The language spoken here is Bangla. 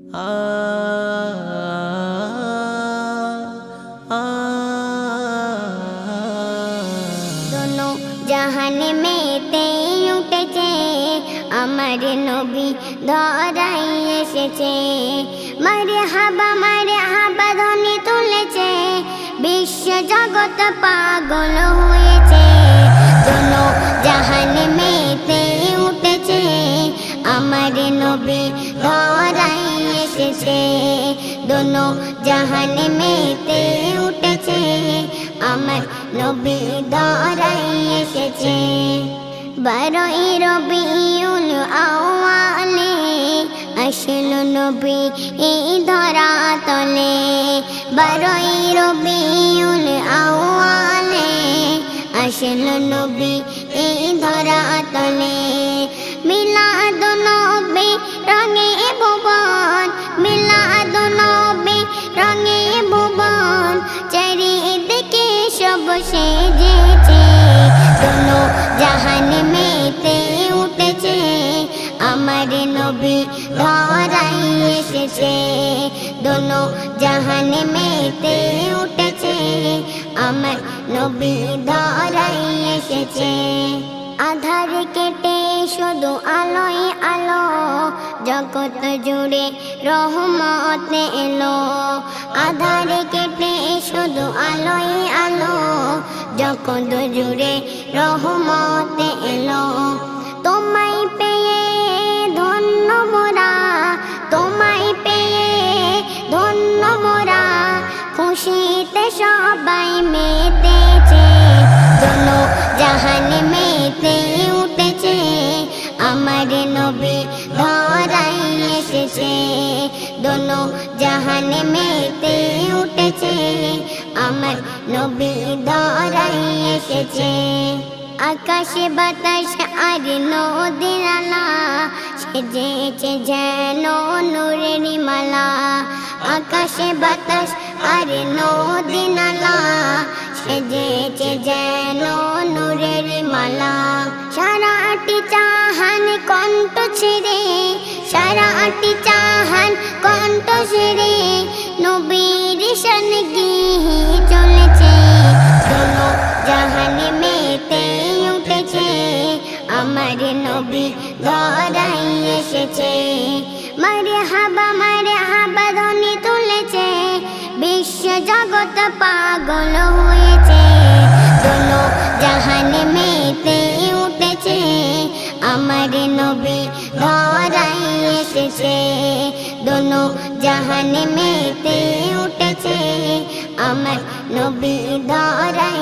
दोनों जहान में ते उठेছে আমার নবী ধরাই এসেছে মারহাবা ধ্বনি তুলেছে বিশ্ব জগৎ পাগল হয়েছে दोनों जहान में ते উঠেছে আমার নবী ধরাই এসেছে दोनों जहान में ते উঠেছে আমার নবী ধরাই এসেছে 12 রবিউল আউয়ালে আসলো নবী এই ধরা তলে 12 রবিউল আউয়ালে আসলো নবী এই ধরা তলে মিলাদুন নবী রঙে ভুবন মিলাদুন নবী রঙে ভুবন চারিদিকে সব সেজেছে दोनों जहान में ते উঠেছে আমার নবী ধরাই এসেছে दोनों जहान में ते উঠেছে আমার নবী ধরাই এসেছে আধার কেটে শুধু আলোয় আলো জগৎ জুড়ে রহমত এলো আধার কেটে শুধু আলোয় আলো জগৎ জুড়ে রহমত এলো তোমায় পেয়ে ধন্য মোরা তোমায় পেয়ে ধন্য মোরা খুশিতে সবাই মেতেছে दोनों जहान में ते উঠেছে আমার নবী ধরাই এসেছে दोनों जहान में ते উঠেছে আমার নবী ধরাই এসেছে আকাশে বাতাস আর নদীর আলা সেজেছে যেন নূরের মালা আকাশে বাতাস আর নদীর আলা সেজেছে যেন নূরের মালা সারাটি জাহান কণ্ঠ ছেড়ে সারাটি জাহান কণ্ঠ ছেড়ে নবীর শান গেয়ে চলেছে दोनों जहान में ते উঠেছে আমার নবী ধরাই এসেছে মারহাবা ধ্বনি তুলেছে বিশ্ব জগৎ পাগল হয়েছে दोनों जहान में ते উঠেছে আমার নবী ধরাই এসেছে दोनों जहान में ते উঠেছে আমার নবী ধরাই